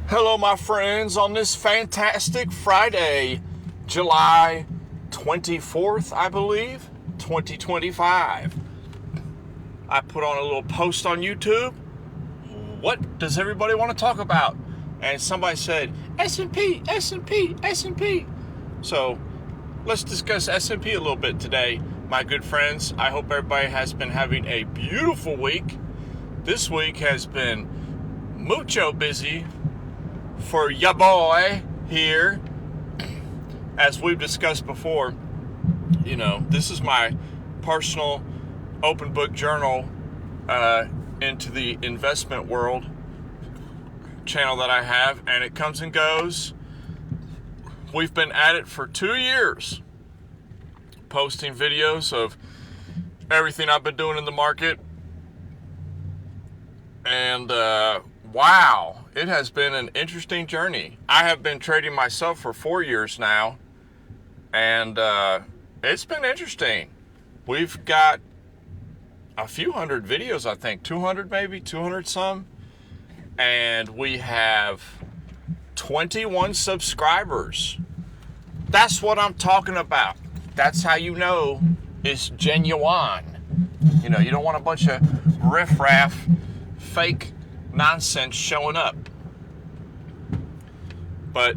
Hello, my friends, on this fantastic Friday, July 24th, I believe, 2025. I put on a little post on YouTube. What does everybody want to talk about? And somebody said, S&P, S&P, S&P. So let's discuss S&P a little bit today, my good friends. I hope everybody has been having a beautiful week. This week has been mucho busy for ya boy here. As we've discussed before, this is my personal open book journal into the investment world channel that I have, and it comes and goes. We've been at it for 2 years, posting videos of everything I've been doing in the market, and wow, it has been an interesting journey. I have been trading myself for 4 years now, and it's been interesting. We've got a few hundred videos, I think, 200 maybe, 200 some, and we have 21 subscribers. That's what I'm talking about. That's how you know it's genuine. You don't want a bunch of riffraff, fake nonsense showing up. But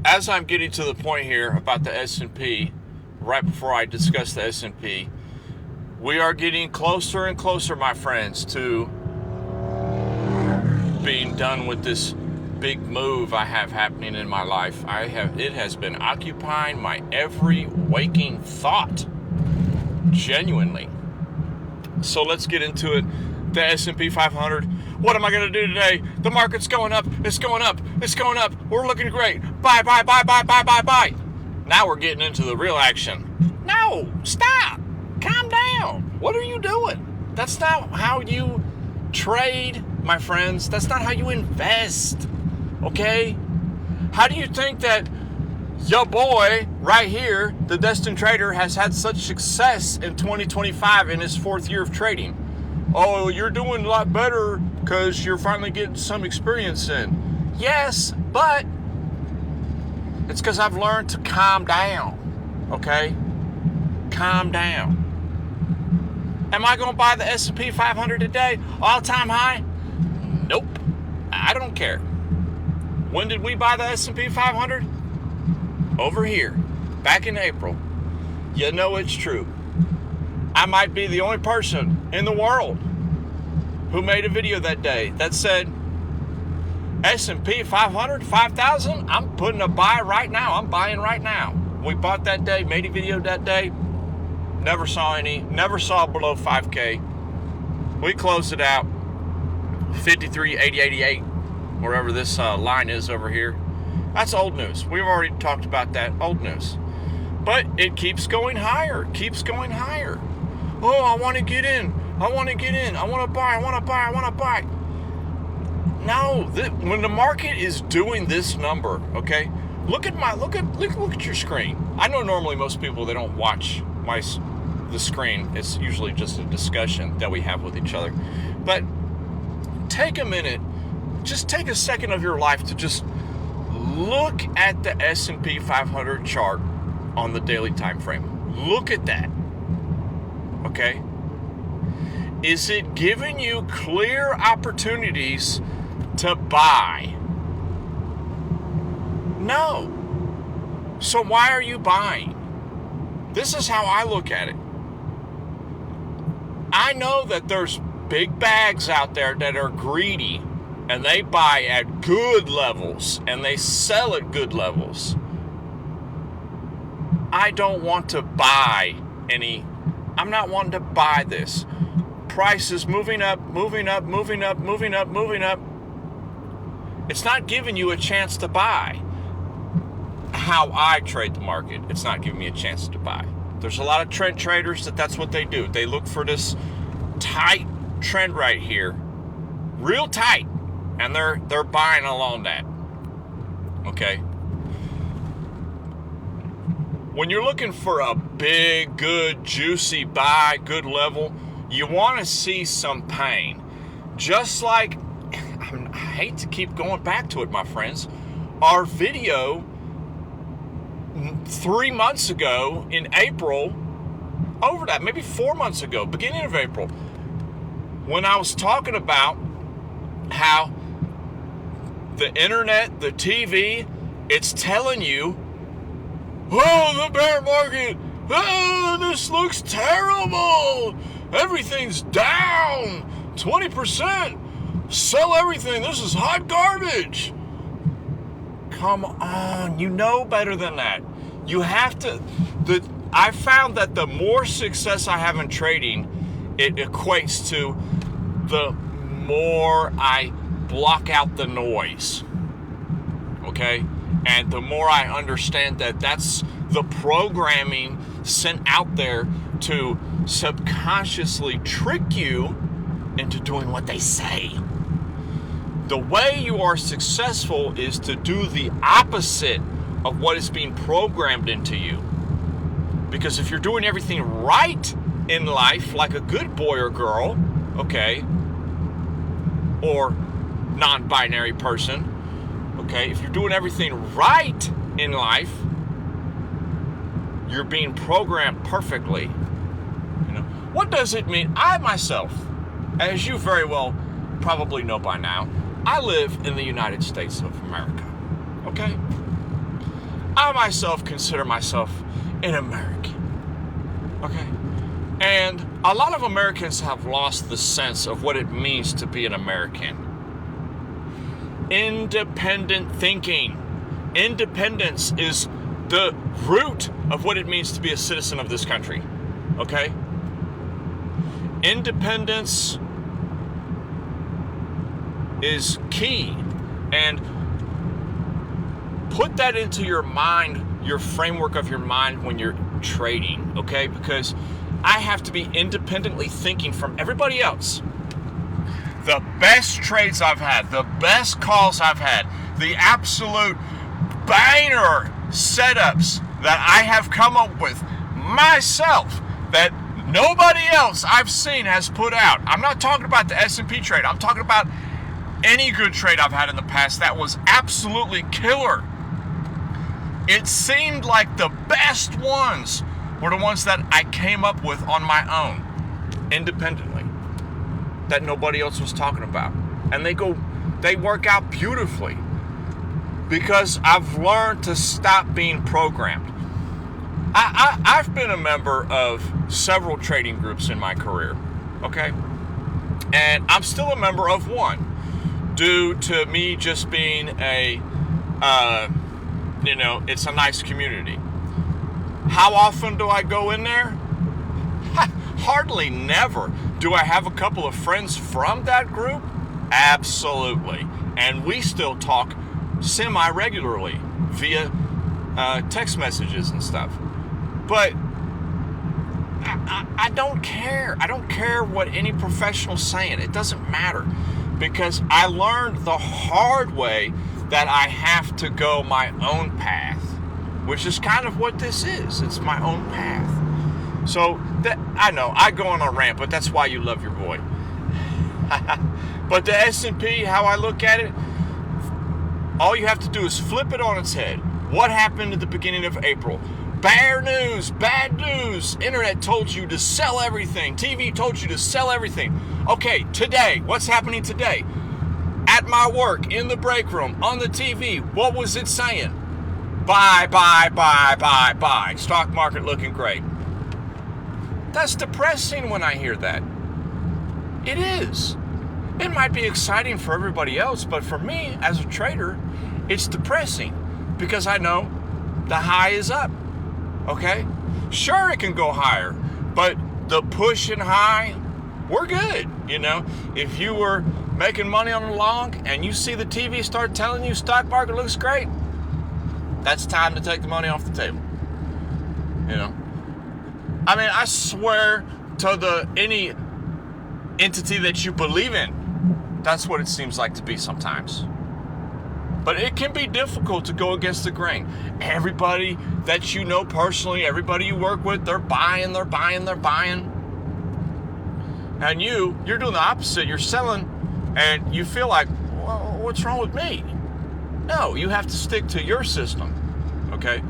as I'm getting to the point here about the S&P, right before I discuss the S&P, we are getting closer and closer, my friends, to being done with this big move I have happening in my life. It has been occupying my every waking thought, genuinely. So let's get into it. The S&P 500. What am I going to do today? The market's going up. It's going up. It's going up. We're looking great. Buy, buy, buy, buy, buy, buy, buy. Now we're getting into the real action. No, stop. Calm down. What are you doing? That's not how you trade, my friends. That's not how you invest. Okay? How do you think that your boy right here, the Destined Trader, has had such success in 2025 in his 4th year of trading? Oh, you're doing a lot better because you're finally getting some experience in. Yes, but it's because I've learned to calm down, okay? Calm down. Am I going to buy the S&P 500 today? All-time high? Nope. I don't care. When did we buy the S&P 500? Over here, back in April. You know it's true. I might be the only person in the world who made a video that day that said, S&P 500, 5,000, I'm putting a buy right now. I'm buying right now. We bought that day, made a video that day. Never saw below 5K. We closed it out, 53, 80, 88, wherever this line is over here. That's old news. We've already talked about that, old news. But it keeps going higher, keeps going higher. Oh, I want to get in. I want to get in. I want to buy. I want to buy. I want to buy. No, when the market is doing this number, okay? Look at your screen. I know normally most people, they don't watch the screen. It's usually just a discussion that we have with each other. But take a minute, just take a second of your life to just look at the S&P 500 chart on the daily time frame. Look at that. Okay? Is it giving you clear opportunities to buy? No. So why are you buying? This is how I look at it. I know that there's big bags out there that are greedy, and they buy at good levels and they sell at good levels. I don't want to buy any. I'm not wanting to buy this. Price is moving up, moving up, moving up, moving up, moving up. It's not giving you a chance to buy. How I trade the market, it's not giving me a chance to buy. There's a lot of trend traders that's what they do. They look for this tight trend right here, real tight, and they're buying along that. Okay? When you're looking for a big, good, juicy buy, good level, you want to see some pain. Just like I hate to keep going back to it, my friends. Our video 3 months ago in April, over that, maybe 4 months ago, beginning of April, when I was talking about how the internet, the TV, it's telling you, oh, the bear market, oh, this looks terrible. Everything's down 20%. Sell everything. This is hot garbage. Come on, you know better than that. You have to. I found that the more success I have in trading, it equates to the more I block out the noise. Okay? And the more I understand that that's the programming sent out there to subconsciously trick you into doing what they say. The way you are successful is to do the opposite of what is being programmed into you. Because if you're doing everything right in life, like a good boy or girl, okay, or non-binary person, okay, if you're doing everything right in life, you're being programmed perfectly. You know, what does it mean? I myself, as you very well probably know by now, I live in the United States of America, okay? I myself consider myself an American, okay? And a lot of Americans have lost the sense of what it means to be an American. Independent thinking. Independence is the root of what it means to be a citizen of this country, okay? Independence is key, and put that into your mind, your framework of your mind when you're trading, okay? Because I have to be independently thinking from everybody else. The best trades I've had, the best calls I've had, the absolute banger setups that I have come up with myself that nobody else I've seen has put out. I'm not talking about the S&P trade. I'm talking about any good trade I've had in the past that was absolutely killer. It seemed like the best ones were the ones that I came up with on my own, independently, that nobody else was talking about. And they work out beautifully because I've learned to stop being programmed. I've been a member of several trading groups in my career, okay? And I'm still a member of one, due to me just being it's a nice community. How often do I go in there? Hardly never. Do I have a couple of friends from that group? Absolutely. And we still talk semi-regularly via text messages and stuff. But I don't care. I don't care what any professional's saying. It doesn't matter. Because I learned the hard way that I have to go my own path, which is kind of what this is. It's my own path. So I know I go on a rant, but that's why you love your boy. But the S&P, how I look at it, all you have to do is flip it on its head. What happened at the beginning of April? Bad news, bad news. Internet told you to sell everything. TV told you to sell everything. Okay, today, what's happening today? At my work, in the break room, on the TV, what was it saying? Buy, buy, buy, buy, buy. Stock market looking great. That's depressing when I hear that. It is. It might be exciting for everybody else, but for me, as a trader, it's depressing because I know the high is up. Okay? Sure, it can go higher, but the push and high, we're good. You know, if you were making money on the long and you see the TV start telling you stock market looks great, that's time to take the money off the table. You know, I mean, I swear to any entity that you believe in, that's what it seems like to be sometimes. But it can be difficult to go against the grain. Everybody that you know personally, everybody you work with, they're buying. And you're doing the opposite. You're selling, and you feel like, well, what's wrong with me? No, you have to stick to your system, okay?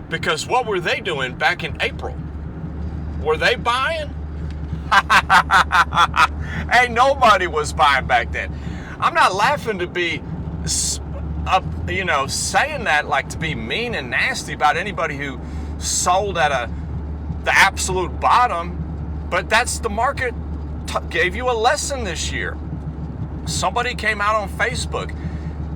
Because what were they doing back in April? Were they buying? Hey, nobody was buying back then. I'm not laughing to be, saying that like to be mean and nasty about anybody who sold at the absolute bottom, but that's the market gave you a lesson this year. Somebody came out on Facebook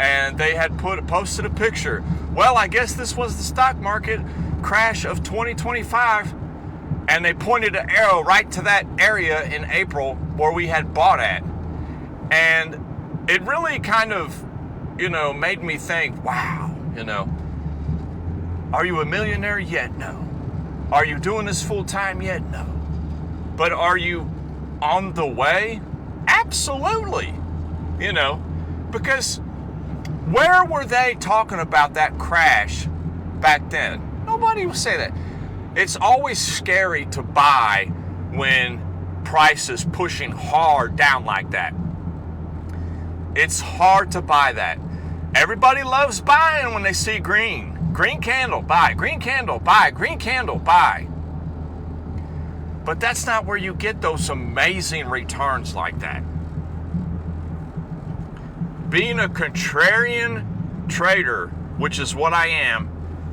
and they had posted a picture. Well, I guess this was the stock market crash of 2025. And they pointed an arrow right to that area in April where we had bought at. And it really kind of, made me think, wow, are you a millionaire yet? No. Are you doing this full time yet? No. But are you on the way? Absolutely. Because where were they talking about that crash back then? Nobody would say that. It's always scary to buy when price is pushing hard down like that. It's hard to buy that. Everybody loves buying when they see green. Green candle, buy. Green candle, buy. Green candle, buy. But that's not where you get those amazing returns like that. Being a contrarian trader, which is what I am,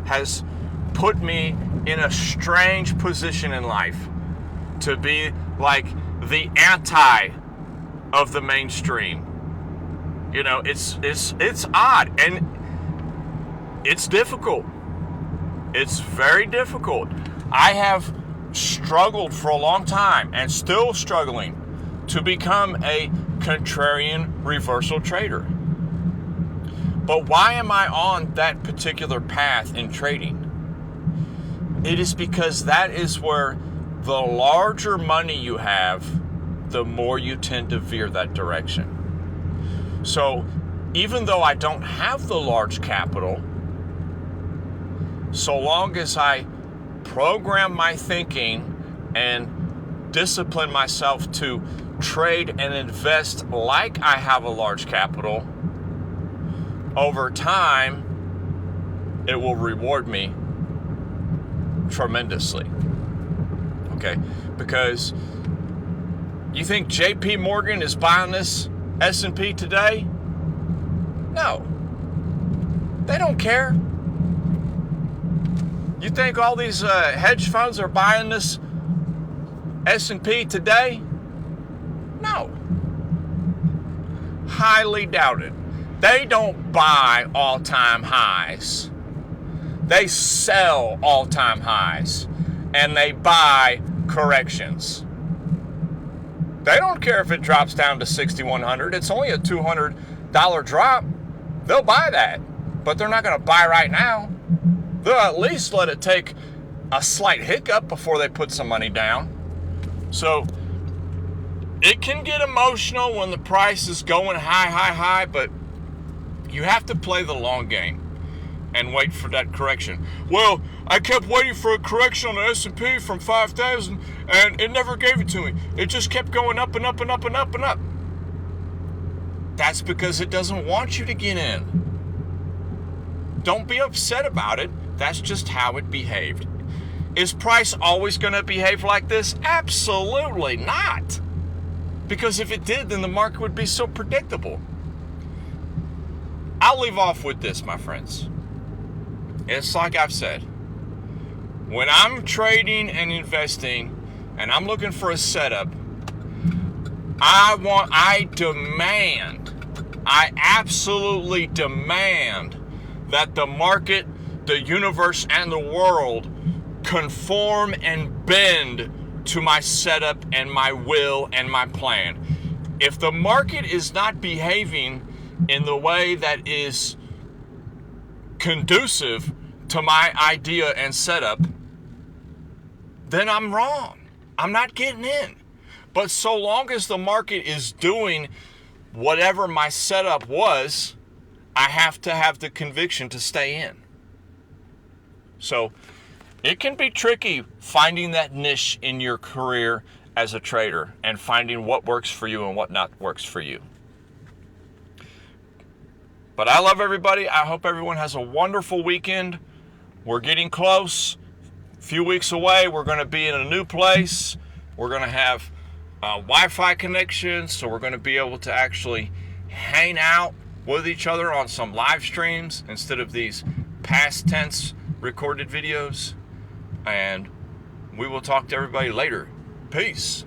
has put me in a strange position in life to be like the anti of the mainstream. It's odd and it's difficult. It's very difficult. I have struggled for a long time and still struggling to become a contrarian reversal trader. But why am I on that particular path in trading? It is because that is where the larger money you have, the more you tend to veer that direction. So even though I don't have the large capital, so long as I program my thinking and discipline myself to trade and invest like I have a large capital, over time, it will reward me tremendously. Okay? Because you think JP Morgan is buying this S&P today? No. They don't care. You think all these hedge funds are buying this S&P today? No. Highly doubted. They don't buy all-time highs. They sell all-time highs. And they buy corrections. They don't care if it drops down to 6,100. It's only a $200 drop. They'll buy that. But they're not going to buy right now. They'll at least let it take a slight hiccup before they put some money down. So it can get emotional when the price is going high, but you have to play the long game and wait for that correction. Well, I kept waiting for a correction on the S&P from 5,000 and it never gave it to me. It just kept going up and up and up and up and up. That's because it doesn't want you to get in. Don't be upset about it. That's just how it behaved. Is price always going to behave like this? Absolutely not. Because if it did, then the market would be so predictable. I'll leave off with this, my friends. It's like I've said. When I'm trading and investing and I'm looking for a setup, I absolutely demand that the market, the universe, and the world conform and bend to my setup and my will and my plan. If the market is not behaving in the way that is conducive to my idea and setup, then I'm wrong. I'm not getting in. But so long as the market is doing whatever my setup was, I have to have the conviction to stay in. So it can be tricky finding that niche in your career as a trader and finding what works for you and what not works for you. But I love everybody. I hope everyone has a wonderful weekend. We're getting close. A few weeks away, we're going to be in a new place. We're going to have Wi-Fi connection, so we're going to be able to actually hang out with each other on some live streams instead of these past tense recorded videos. And we will talk to everybody later. Peace.